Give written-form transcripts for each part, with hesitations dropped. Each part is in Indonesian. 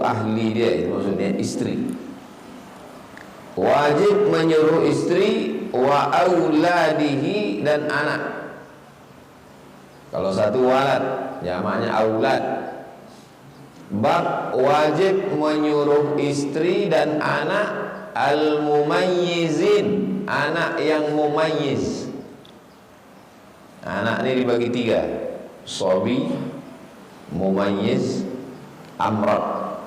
ahli dia, itu maksudnya istri. Wajib menyuruh istri wa auladihi, dan anak. Kalau satu walad jamaknya aulad. Bab wajib menyuruh istri dan anak al-mumayyizin, anak yang mumayyiz. Anak ini dibagi tiga: sobi, mumayyiz, amrat.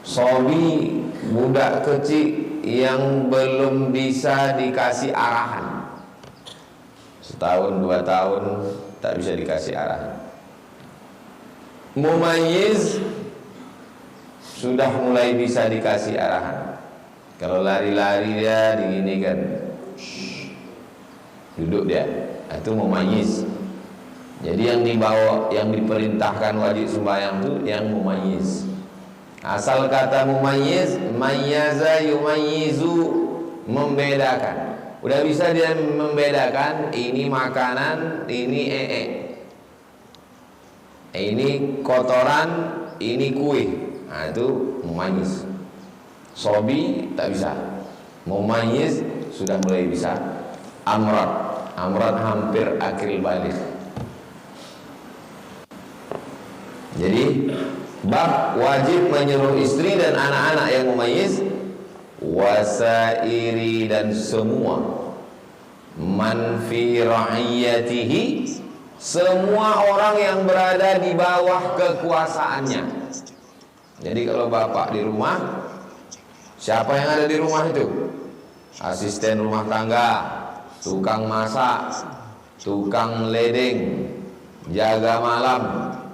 Sobi, budak kecil yang belum bisa dikasih arahan, setahun 2 tahun tak bisa dikasih arahan. Mumayyiz sudah mulai bisa dikasih arahan. Kalau lari-lari dia diginikan, duduk dia, itu mumayyiz. Jadi yang dibawa, yang diperintahkan wajib sembahyang itu yang mumayyiz. Asal kata mumayyiz, mayyaza yumayyizu, membedakan. Udah bisa dia membedakan ini makanan, ini ini kotoran, ini kue. Nah, itu mumayyiz. Sobi tak bisa. Mumayyiz sudah mulai bisa. Amrat hampir akil balik. Jadi bab wajib menyuruh istri dan anak-anak yang mumayyiz, wasairi, dan semua man fi ra'iyatihi, semua orang yang berada di bawah kekuasaannya. Jadi kalau bapak di rumah, siapa yang ada di rumah itu? Asisten rumah tangga, tukang masak, tukang ledeng, jaga malam,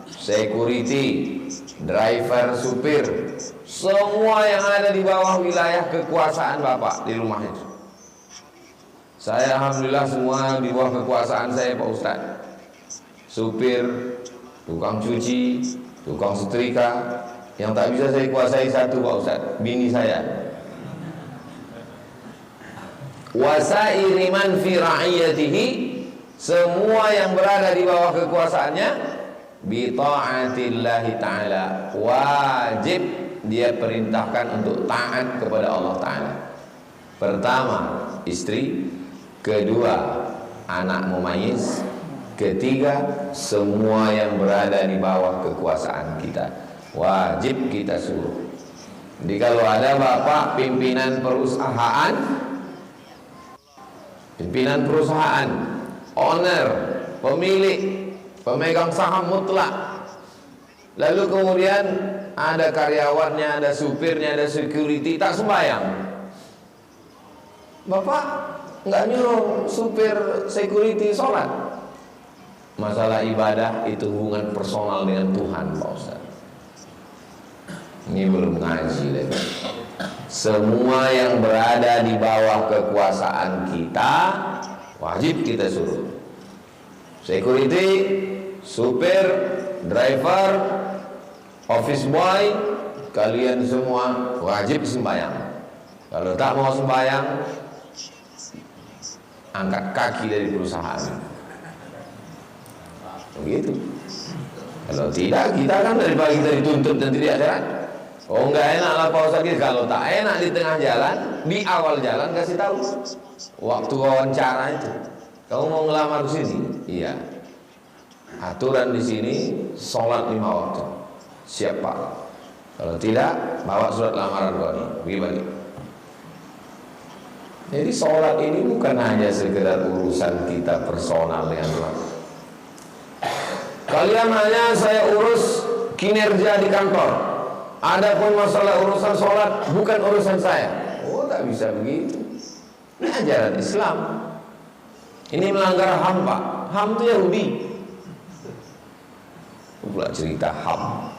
security, driver, supir, semua yang ada di bawah wilayah kekuasaan bapak di rumah itu. Saya alhamdulillah semua di bawah kekuasaan saya, Pak Ustaz. Supir, tukang cuci, tukang setrika. Yang tak bisa saya kuasai satu, Pak Ustaz, bini saya. Wasairi man fi ra'iyatihi, semua yang berada di bawah kekuasaannya, bi ta'atillahi ta'ala, wajib dia perintahkan untuk taat kepada Allah Ta'ala. Pertama, istri. Kedua, anak mumayyiz. Ketiga, semua yang berada di bawah kekuasaan kita, wajib kita suruh. Jadi kalau ada bapak pimpinan perusahaan, owner, pemilik, pemegang saham mutlak, lalu kemudian ada karyawannya, ada supirnya, ada security, tak sembahyang, bapak nggak nyuruh supir security sholat. Masalah ibadah itu hubungan personal dengan Tuhan, Pak Ustaz. Ini belum ngaji lagi. Semua yang berada di bawah kekuasaan kita, wajib kita suruh. Security, supir, driver, office boy, kalian semua wajib sembahyang. Kalau tak mau sembahyang, angkat kaki dari perusahaan. Begitu. Kalau tidak, kita kan dari pagi kita dituntut dan tidak jalan. Oh, enggak enak lah Pak Ustaz. Kalau tak enak di tengah jalan, di awal jalan kasih tahu. Waktu wawancara itu, kamu mau ngelamar di sini? Iya. Aturan di sini sholat 5 waktu. Siap Pak. Kalau tidak, bawa surat lamaran kau ini. Bagi-bagi. Jadi sholat ini bukan hanya sekedar urusan kita personal dengan Tuhan. Kalian hanya saya urus kinerja di kantor. Adapun masalah urusan sholat bukan urusan saya. Oh, tak bisa begitu. Ini ajaran Islam. Ini melanggar HAM, Pak. HAM itu Yahudi. Pula cerita HAM.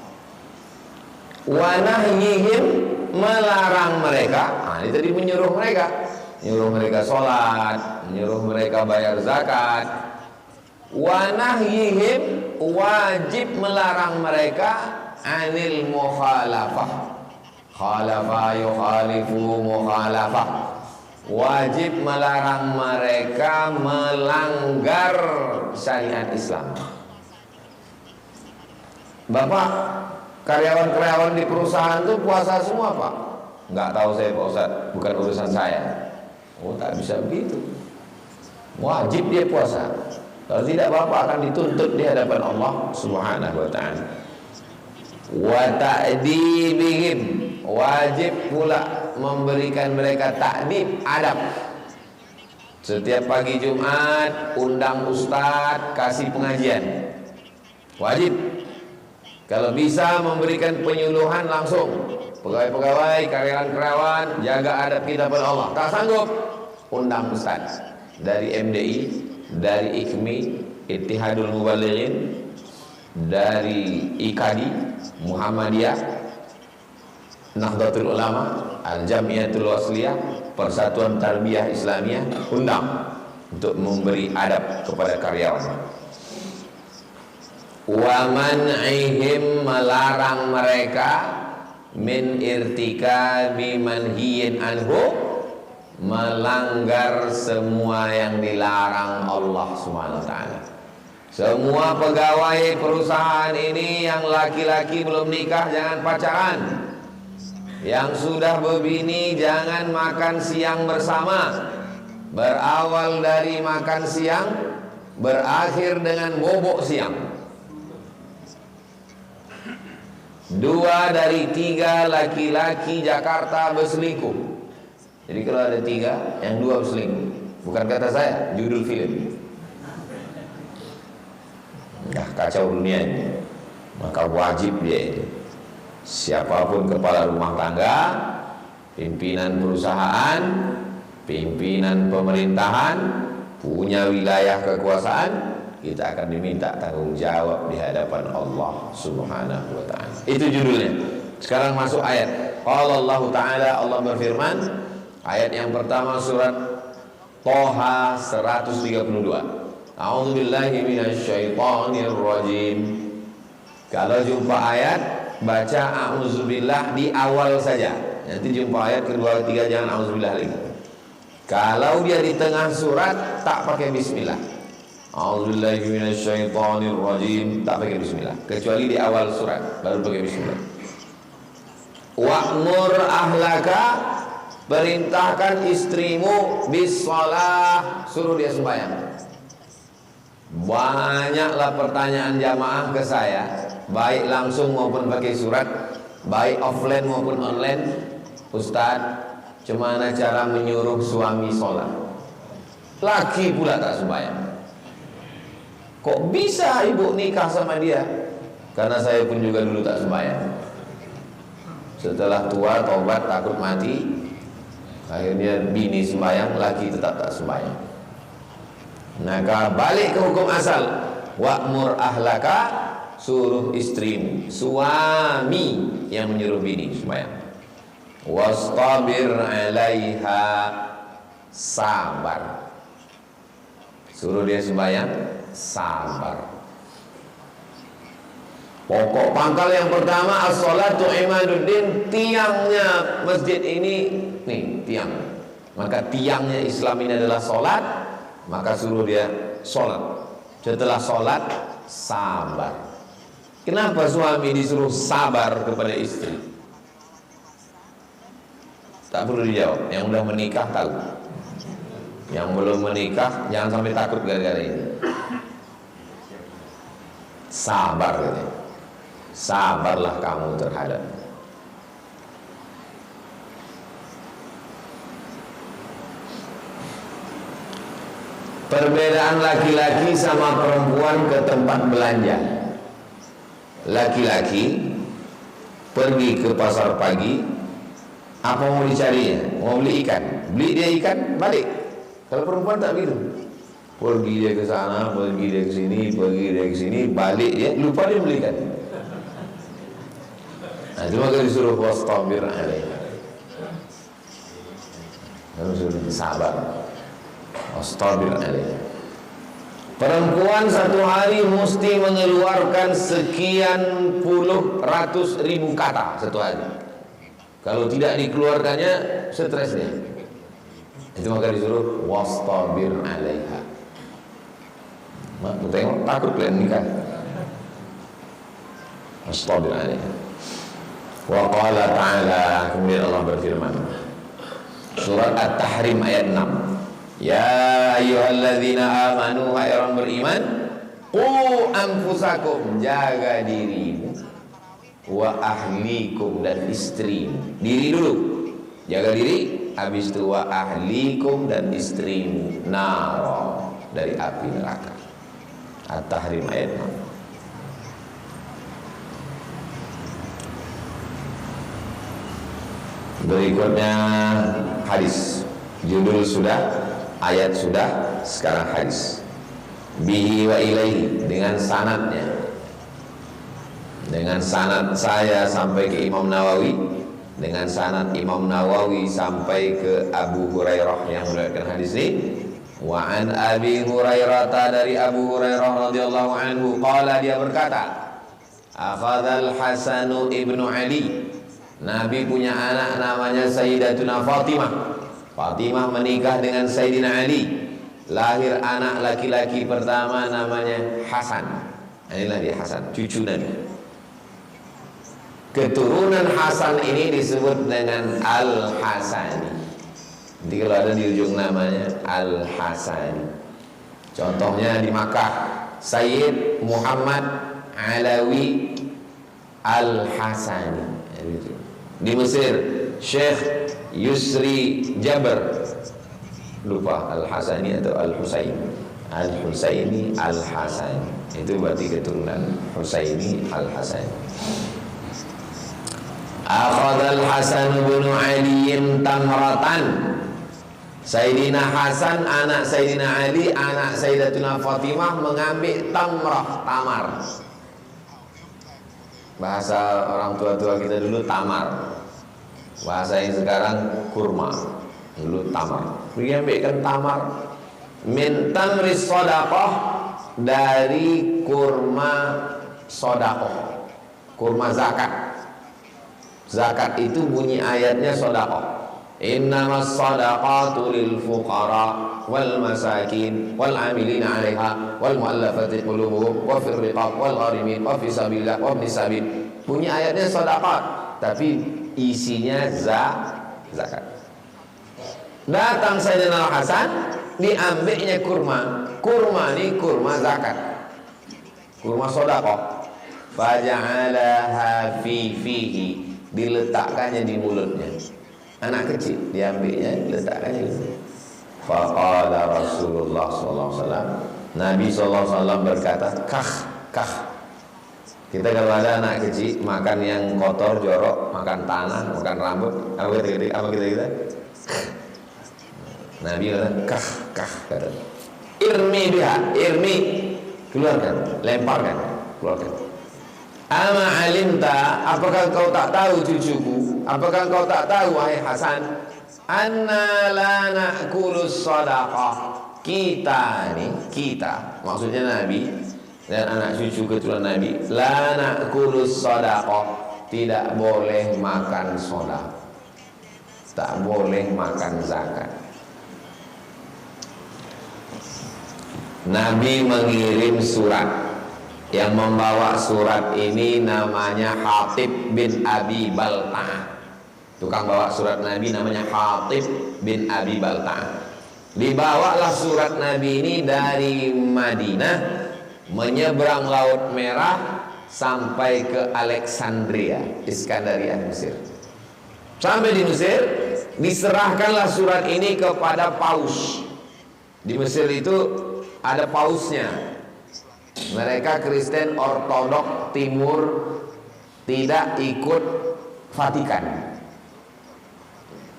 Wa nahyihim, melarang mereka. Nah, ini tadi menyuruh mereka. Menyuruh mereka sholat, menyuruh mereka bayar zakat. Wa nahyihim, wajib melarang mereka anil mukhalafah. Khalafa yukhalifu mukhalafah. Wajib melarang mereka melanggar syariat Islam. Bapak karyawan-karyawan di perusahaan itu puasa semua Pak? Nggak tahu saya Pak Ustadz, bukan urusan saya. Oh, tak bisa begitu. Wajib dia puasa. Kalau tidak Bapak akan dituntut di hadapan Allah Subhanahu wa taala. Wa ta'dibihim, wajib pula memberikan mereka ta'dib, adab. Setiap pagi Jumat undang ustadz, kasih pengajian. Wajib. Kalau bisa memberikan penyuluhan langsung. Pegawai-pegawai, karyawan-karyawan, jaga adab kita kepada Allah. Tak sanggup, undang ustadz dari MDI, dari IKMI, Ittihadul Mubalighin, dari IKADI, Muhammadiyah, Nahdlatul Ulama, Al-Jamiatul Wasliyah, Persatuan Tarbiyah Islamiyah, undang untuk memberi adab kepada karyawan. Wa man'ihim, melarang mereka, min irtikabi manhiyin anhu, melanggar semua yang dilarang Allah Subhanahu wa taala. Semua pegawai perusahaan ini yang laki-laki belum nikah jangan pacaran. Yang sudah berbini jangan makan siang bersama. Berawal dari makan siang, berakhir dengan bobok siang. 2 dari 3 laki-laki Jakarta berselingkuh. Jadi kalau ada 3, yang 2 berselingkuh. Bukan kata saya, judul film. Dah kacau dunia ini. Maka wajib dia itu, siapapun kepala rumah tangga, pimpinan perusahaan, pimpinan pemerintahan, punya wilayah kekuasaan, kita akan diminta tanggung jawab di hadapan Allah Subhanahu wa taala. Itu judulnya. Sekarang masuk ayat. Qala Allah taala, Allah berfirman, ayat yang pertama surat Thaha 132. A'udzubillahi minasyaitonir rajim. Kalau jumpa ayat, baca a'udzubillah di awal saja. Nanti jumpa ayat kedua ketiga jangan a'udzubillah lagi. Kalau dia di tengah surat tak pakai bismillah. A'udzubillahi minasyaitonir rajim, tak pakai bismillah. Kecuali di awal surat baru pakai bismillah. Wa'mur ahlaka, perintahkan istrimu bis shalah, suruh dia sembahyang. Banyaklah pertanyaan jamaah ke saya, baik langsung maupun pakai surat, baik offline maupun online. Ustadz, gimana cara menyuruh suami sholat? Laki pula tak sembahyang. Kok bisa ibu nikah sama dia? Karena saya pun juga dulu tak sembahyang. Setelah tua, taubat, takut mati, akhirnya bini sembahyang, laki tetap tak sembahyang. Maka balik ke hukum asal. Wa'mur ahlaka, suruh istrimu, suami yang menyuruh bini sembahyang. Wastabir 'alaiha, sabar. Suruh dia sembahyang, sabar. Pokok pangkal yang pertama, as-sholatu imaduddin, tiangnya masjid ini, nih tiang. Maka tiangnya Islam ini adalah sholat. Maka suruh dia sholat. Setelah sholat, sabar. Kenapa suami disuruh sabar kepada istri? Tak perlu dijawab. Yang udah menikah tahu. Yang belum menikah jangan sampai takut gara-gara ini. Sabar gitu. Sabarlah kamu terhadap. Perbedaan laki-laki sama perempuan ke tempat belanja. Laki-laki pergi ke pasar pagi, apa mau dicarinya? Mau beli ikan, beli dia ikan, balik. Kalau perempuan tak begitu. Pergi dia ke sana, pergi dia ke sini, pergi dia ke sini, balik dia, lupa dia beli ikan. Nah, itu maka disuruh wastabir 'alaiha. Harus sabar. Wastabir 'alaiha. Perempuan satu hari mesti mengeluarkan sekian puluh ratus ribu kata satu hari. Kalau tidak dikeluarkannya, stres dia. Itu maka disuruh wastabir 'alaiha. Mak, tengok takut kalian nikah. Wastabir 'alaiha. Wa qala ta'ala, kemudian Allah berfirman, surat At-Tahrim ayat 6. Ya ayyuhalladzina amanu, hai orang beriman, qu anfusakum, jaga dirimu, wa ahlikum, dan istrimu. Diri dulu, jaga diri, habis itu wa ahlikum, dan istrimu, naro, dari api neraka. At-Tahrim ayat 6. Berikutnya hadis. Judul sudah, ayat sudah, sekarang hadis. Bihi wa ilaihi, dengan sanadnya, dengan sanad saya sampai ke Imam Nawawi, dengan sanad Imam Nawawi sampai ke Abu Hurairah yang meriwayatkan hadis ini. Wa an Abi Hurairah, dari Abu Hurairah radhiyallahu anhu, qala, dia berkata, akhadhal Hasanu ibnu Ali, Nabi punya anak namanya Sayyidatuna Fatimah. Fatimah menikah dengan Sayyidina Ali. Lahir anak laki-laki pertama namanya Hasan. Inilah dia Hasan, cucu Nabi. Keturunan Hasan ini disebut dengan Al-Hasani. Jadi kalau ada di ujung namanya Al-Hasani. Contohnya di Makkah, Sayyid Muhammad Alawi Al-Hasani. Di Mesir, Syekh Yusri Jabr, lupa Al-Hasani atau Al-Husaini. Al-Husaini Al-Hasani, itu berarti keturunan Husaini Al-Hasani. Akhadhal Hasan bin Ali tamratan, Sayyidina Hasan, anak Sayyidina Ali, anak Sayyidatuna Fatimah, mengambil tamrah, tamar. Bahasa orang tua-tua kita dulu tamar, bahasa yang sekarang kurma, dulu tamar. Dia ambilkan tamar min tamris sodaqah, dari kurma sodaqah, kurma zakat. Zakat itu bunyi ayatnya sodaqah. Innamas sadaqatu lil fuqara wal masakin wal amilina 'alaiha wal mu'allafati qulubuhum wa fir riqab wal gharimin wa fi sabilillah wa ibnis sabil. Bunyi ayatnya sadaqat, tapi isinya zakat. Datang Sayyidina Hasan, diambilnya kurma. Kurma ini kurma zakat, kurma sadaqah. Faja'alaha fihi, diletakkannya di mulutnya. Anak kecil diambilnya, diletakkannya di mulut. Faqala Rasulullah sallallahu alaihi wasallam, Nabi sallallahu alaihi wasallam berkata, kah. Kita kalau ada anak kecil makan yang kotor, jorok, makan tanah, makan rambut, apa kita? Nabi kata, kah, kata. Irmi biha, keluarkan, lemparkan, keluarkan. Ama alimta, apakah kau tak tahu cucuku? Apakah kau tak tahu wahai Hasan? Anna la na'kulus sadaqah. Kita, maksudnya Nabi dan anak cucu keturunan Nabi, la na'kulus sadaqah, tidak boleh makan sedekah, tak boleh makan zakat. Nabi mengirim surat. Yang membawa surat ini namanya Hatib bin Abi Balta'ah. Tukang bawa surat Nabi namanya Hatib bin Abi Balta'ah. Dibawalah surat Nabi ini dari Madinah, menyeberang Laut Merah sampai ke Alexandria, Iskandaria, Mesir. Sampai di Mesir, diserahkanlah surat ini kepada paus. Di Mesir itu ada pausnya. Mereka Kristen Ortodok Timur, tidak ikut Vatikan.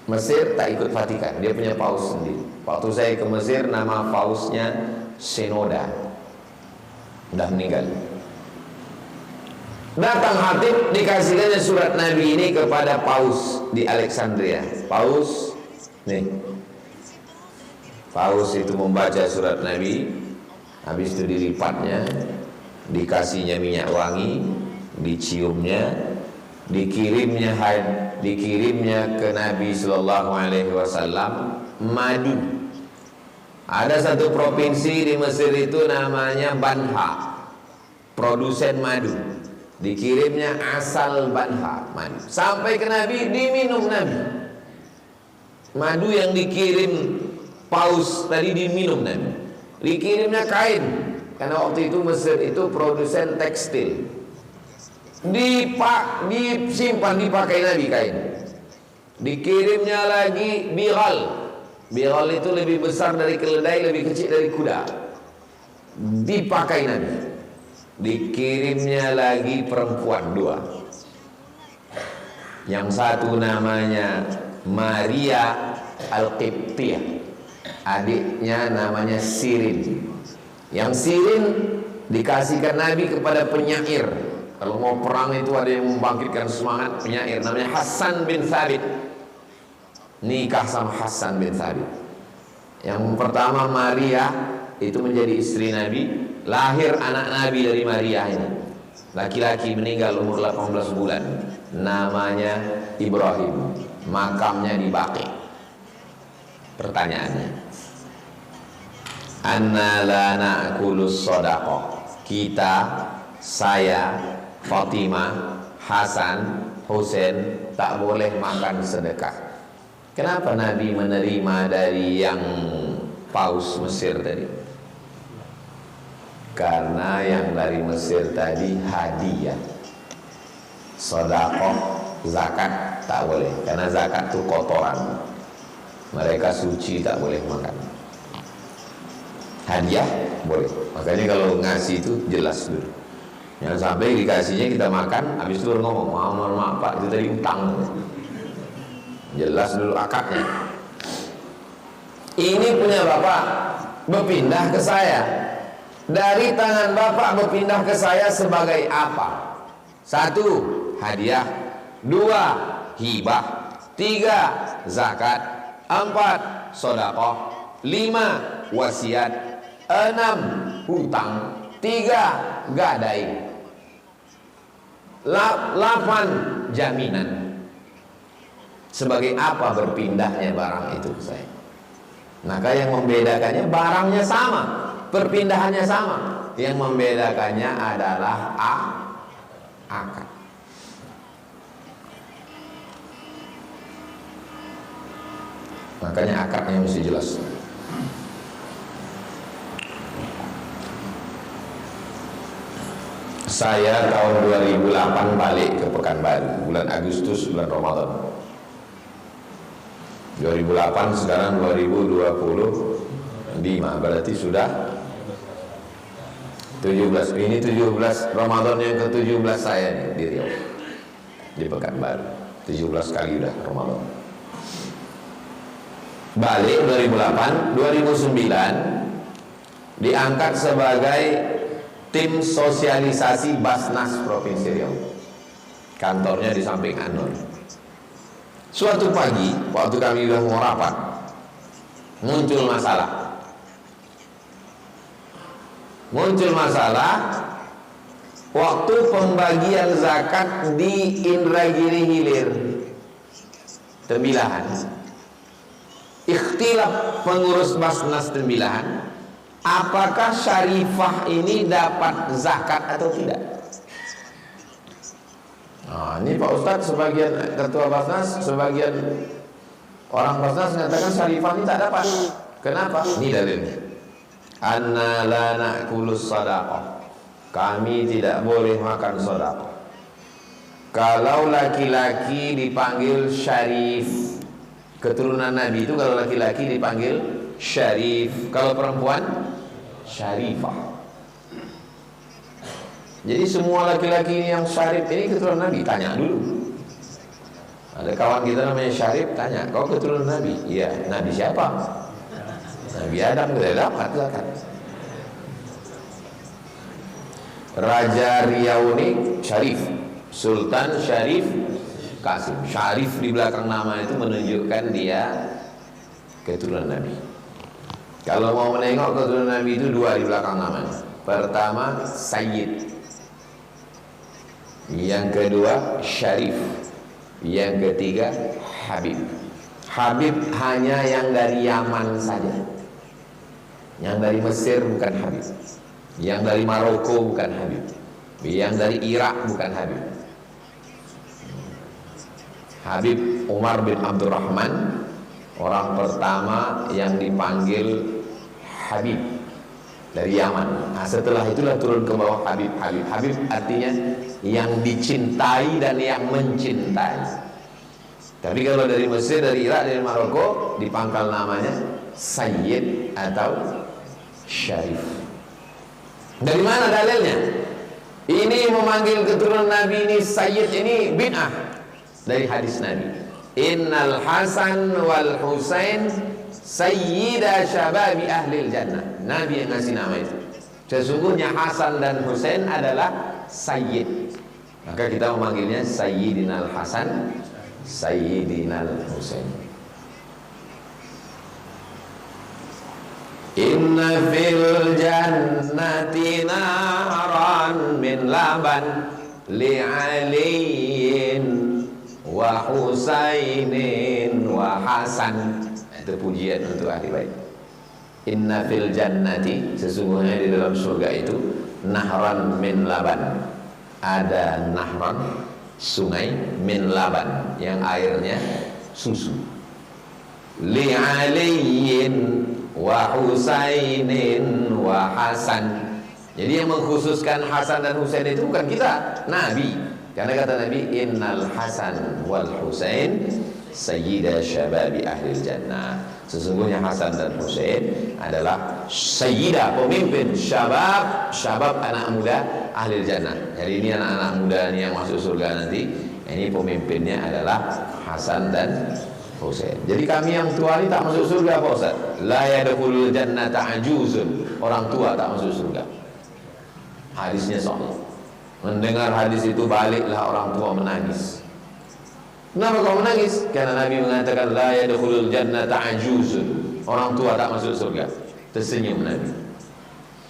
Mesir tak ikut Vatikan, dia punya paus sendiri. Waktu saya ke Mesir, nama pausnya Senoda, udah meninggal. Datang Hatib, dikasihkannya surat Nabi ini kepada paus di Alexandria. Paus nih, paus itu membaca surat Nabi. Habis itu dilipatnya, dikasihnya minyak wangi, diciumnya, dikirimnya ke Nabi Sallallahu Alaihi Wasallam madu. Ada satu provinsi di Mesir itu namanya Banha, produsen madu. Dikirimnya asal banha, madu. Sampai ke Nabi, diminum Nabi. Madu yang dikirim paus tadi diminum Nabi. Dikirimnya kain, karena waktu itu Mesir itu produsen tekstil. Disimpan, dipakai Nabi kain. Dikirimnya lagi bighal. Bighal itu lebih besar dari keledai, lebih kecil dari kuda. Dipakai Nabi. Dikirimnya lagi perempuan 2. Yang satu namanya Maria Al-Qibtiyah, adiknya namanya Sirin. Yang Sirin dikasihkan Nabi kepada penyair. Kalau mau perang itu ada yang membangkitkan semangat, penyair namanya Hasan bin Thabit. Nikah sama Hasan bin Thabit. Yang pertama Maria itu menjadi istri Nabi. Lahir anak Nabi dari Maria ini. Laki-laki meninggal umur 18 bulan. Namanya Ibrahim. Makamnya di Baqi. Pertanyaannya, anna la na'kulus shadaqah. Kita, saya, Fatimah, Hasan, Husain tak boleh makan sedekah. Kenapa Nabi menerima dari yang paus Mesir tadi? Karena yang dari Mesir tadi hadiah. Sedekah, zakat tak boleh, karena zakat itu kotoran. Mereka suci, tak boleh makan. Hadiah boleh. Makanya kalau ngasih itu jelas dulu. Jangan sampai dikasihnya kita makan, habis itu baru ngomong, maaf Pak, itu tadi utang. Jelas dulu akadnya. Ini punya Bapak, berpindah ke saya. Dari tangan Bapak berpindah ke saya sebagai apa? 1, hadiah. 2, hibah. 3, zakat. 4, sedekah. 5, wasiat. 6, hutang. 3, gadai. 8, jaminan. Sebagai apa berpindahnya barang itu ke saya? Maka yang membedakannya barangnya sama, perpindahannya sama. Yang membedakannya adalah akad. Makanya akadnya mesti jelas. Saya tahun 2008 balik ke Pekanbaru, bulan Agustus, bulan Ramadan. 2008, sekarang 2025, berarti sudah 17. Ini 17 Ramadan yang ke-17 saya nih di Riau, di Pekanbaru. 17 kali udah Ramadan. Balik 2008, 2009 diangkat sebagai tim sosialisasi Basnas Provinsi Riau. Kantornya di samping Anur. Suatu pagi, waktu kami sudah mau rapat, muncul masalah. Waktu pembagian zakat di Indragiri Hilir, Tembilahan. Ikhtilaf pengurus Basnas Tembilahan, apakah Syarifah ini dapat zakat atau tidak? Nah, ini Pak Ustadz, sebagian ketua Basnas, sebagian orang Basnas mengatakan Syarifah ini tak dapat. Kenapa? Ini dalilnya. Anna la na'kulus shadaqah. Kami tidak boleh makan sedekah. Kalau laki-laki dipanggil Syarif, keturunan Nabi itu kalau laki-laki dipanggil Syarif, kalau perempuan Syarifah. Jadi semua laki-laki yang Syarif ini keturunan Nabi, tanya dulu. Ada kawan kita namanya Syarif, tanya, kau keturunan Nabi? Iya. Nabi siapa? Nabi Adam. Tidak dapat zakat. Raja Riau ini Syarif, Sultan Syarif Kasim. Syarif di belakang nama itu menunjukkan dia keturunan Nabi. Kalau mau menengok keturunan Nabi itu 2 di belakang namanya. Pertama Sayyid, yang kedua Syarif, yang ketiga Habib. Habib hanya yang dari Yaman saja. Yang dari Mesir bukan Habib. Yang dari Maroko bukan Habib. Yang dari Irak bukan Habib. Habib Umar bin Abdurrahman, orang pertama yang dipanggil Habib dari Yaman. Nah, setelah itulah turun ke bawah Habib. Habib artinya yang dicintai dan yang mencintai. Tapi kalau dari Mesir, dari Irak, dari Maroko, di pangkal namanya Sayyid atau Syarif. Dari mana dalilnya? Ini memanggil keturunan Nabi ini Sayyid, ini bid'ah. Dari hadis Nabi, Innal Hasan wal Husain Sayyida syababi ahlil jannah. Nabi yang ngasih nama itu. Sesungguhnya Hasan dan Husain adalah Sayyid. Maka kita memanggilnya Sayyidinal Hasan, Sayyidinal Husain. Inna fil jannati naran min laban li aliyin wa Husainin wa Hasan. Itu pujian untuk ahli bait. Inna fil jannati, sesungguhnya di dalam surga itu, nahran min laban, ada nahran, sungai, min laban, yang airnya susu. Li aliyin wa Husainin wa Hasan. Jadi yang mengkhususkan Hasan dan Husain itu bukan kita, Nabi. Karena kata Nabi, Innal Hasan wal Husain Sayyida syababi ahlil jannah. Sesungguhnya Hasan dan Husain adalah Sayyidah, pemimpin syabab, syabab anak muda ahlil jannah. Jadi ini anak-anak muda ini yang masuk surga nanti. Ini pemimpinnya adalah Hasan dan Husain. Jadi kami yang tua ini tak masuk surga, Pak Ustaz. La yadkhulul jannata ajuzun. Orang tua tak masuk surga. Hadisnya sahih. Mendengar hadis itu baliklah orang tua menangis. Kenapa kau menangis? Karena Nabi mengatakan la yadkhulul jannata ajuzun. Orang tua tak masuk surga. Tersenyum Nabi.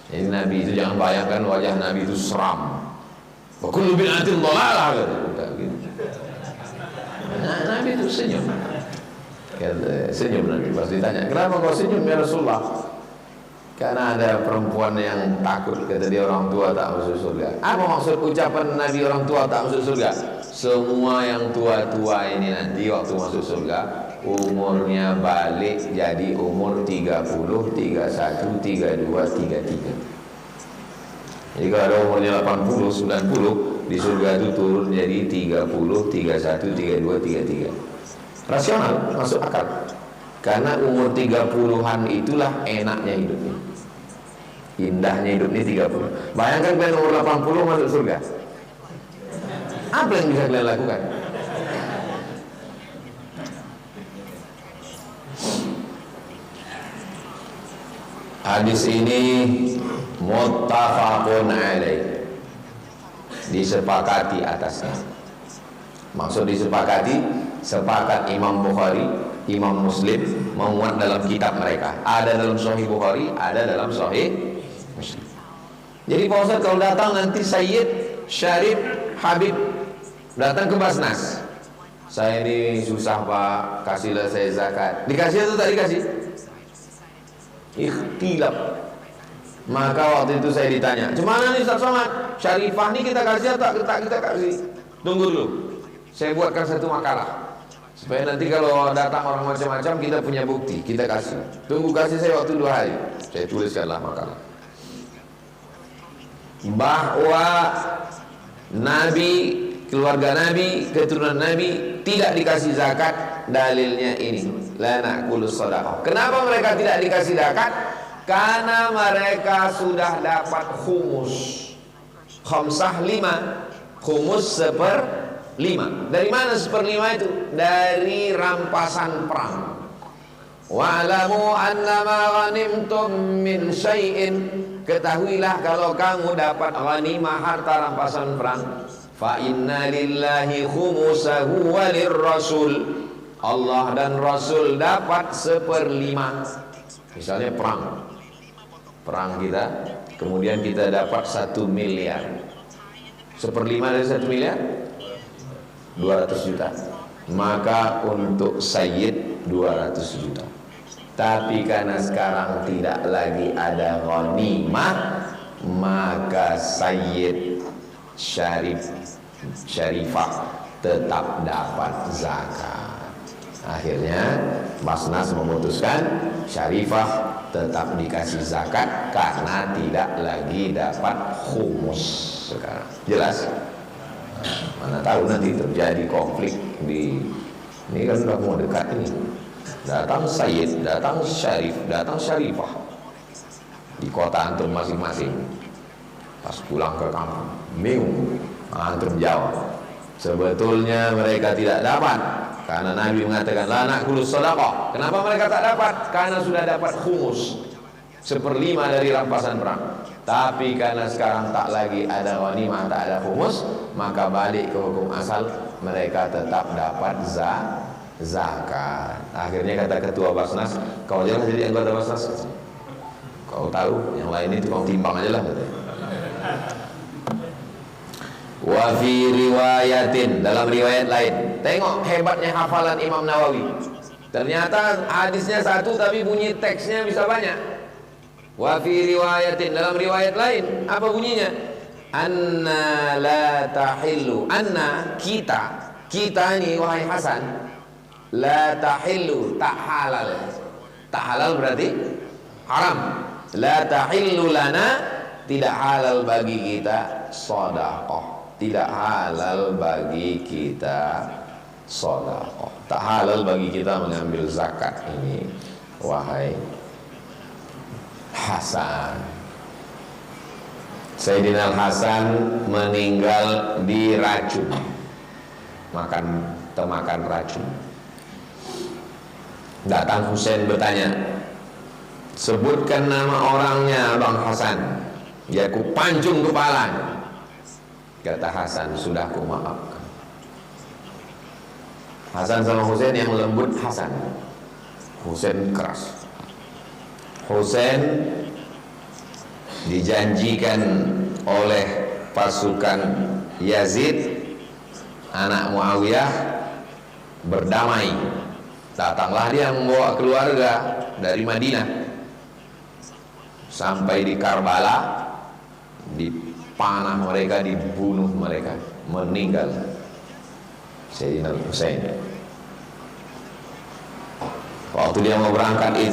Jadi Nabi itu jangan bayangkan wajah Nabi itu seram. Wa kullu bid'atin dhalalah. Nah, Nabi itu senyum. Senyum Nabi. Pas ditanya, "Kenapa kau senyum ya Rasulullah?" Karena ada perempuan yang takut, kata dia, orang tua tak masuk surga. Apa maksud ucapan Nabi orang tua tak masuk surga? Semua yang tua-tua ini nanti waktu masuk surga umurnya balik jadi umur 30, 31, 32, 33. Jadi kalau ada umurnya 80, 90, di surga itu turun jadi 30, 31, 32, 33. Rasional, masuk akal. Karena umur 30-an itulah enaknya hidupnya. Indahnya hidupnya 30. Bayangkan kalian umur 80 masuk surga. Apa yang bisa kalian lakukan? Hadis ini muttafaqun alaih, disepakati atasnya. Maksud disepakati, sepakat Imam Bukhari, Imam Muslim memuat dalam kitab mereka. Ada dalam Sahih Bukhari, ada dalam Sahih Muslim. Jadi Pak Ustaz kalau datang nanti Sayyid, Syarif, Habib datang ke Basnas, saya ini susah Pak, kasihlah saya zakat. Dikasih atau tak dikasih? Ikhtilaf. Maka waktu itu saya ditanya, "Cemana nih Ustaz Somad? Syarifah nih kita kasih atau tak kita kasih?" Tunggu dulu, saya buatkan satu makalah supaya nanti kalau datang orang macam-macam kita punya bukti, kita kasih. Tunggu, kasih saya waktu 2 hari. Saya tuliskanlah makalah bahwa Nabi, keluarga Nabi, keturunan Nabi tidak dikasih zakat. Dalilnya ini, la na'kulus shadaqah. Kenapa mereka tidak dikasih zakat? Karena mereka sudah dapat khumus, khamsah 5, khumus 1/5. Dari mana 1/5 itu? Dari rampasan perang. Wa'lamu annama ghanimtum min syai'in, ketahuilah kalau kamu dapat ghanimah, harta rampasan perang, fa inna lillahi khumusahu walir rasul, Allah dan Rasul dapat 1/5. Misalnya perang kita, kemudian kita dapat 1 miliar. 1/5 dari 1 miliar 200 juta. Maka untuk Sayyid 200 juta. Tapi karena sekarang tidak lagi ada ghanimah, maka Sayyid syarifah tetap dapat zakat. Akhirnya Basnas memutuskan syarifah tetap dikasih zakat karena tidak lagi dapat khumus sekarang. Jelas? Mana tahu nanti terjadi konflik di ini kan sudah mau dekat ini. Datang sayyid, datang syarif, datang syarifah di kota antum masing-masing. Pas pulang ke kampung, bingung, antum jawab. Sebetulnya mereka tidak dapat karena Nabi mengatakan la na'kulus shadaqah. Kenapa mereka tak dapat? Karena sudah dapat khumus, 1/5 dari rampasan perang. Tapi karena sekarang tak lagi ada ghanimah, tak ada khumus, maka balik ke hukum asal, mereka tetap dapat zakat. Akhirnya kata ketua Basnas, kau jangan jadi anggota Basnas. Kau tahu, yang lain itu kau timbang aja lah katanya. Wa fi riwayatin, dalam riwayat lain. Tengok hebatnya hafalan Imam Nawawi. Ternyata hadisnya satu tapi bunyi teksnya bisa banyak. Wa fi riwayatin, dalam riwayat lain apa bunyinya? Anna la tahillu, anna kita ini wahai Hasan, la tahillu, tak halal. Tak halal berarti haram. La tahillu lana, tidak halal bagi kita sedekah. Tidak halal bagi kita sedekah. Tak halal bagi kita mengambil zakat ini wahai Hasan. Sayyidina Hasan meninggal diracun, makan racun. Datang Husain bertanya, sebutkan nama orangnya Bang Hasan, ya ku pancung kepalanya. Kata Hasan, sudah ku maafkan. Hasan sama Husain yang lembut Hasan, Husain keras. Husain dijanjikan oleh pasukan Yazid anak Muawiyah berdamai. Datanglah dia membawa keluarga dari Madinah sampai di Karbala, dipanah mereka, dibunuh mereka, meninggal Sayyidina Husain. Waktu dia mau berangkat itu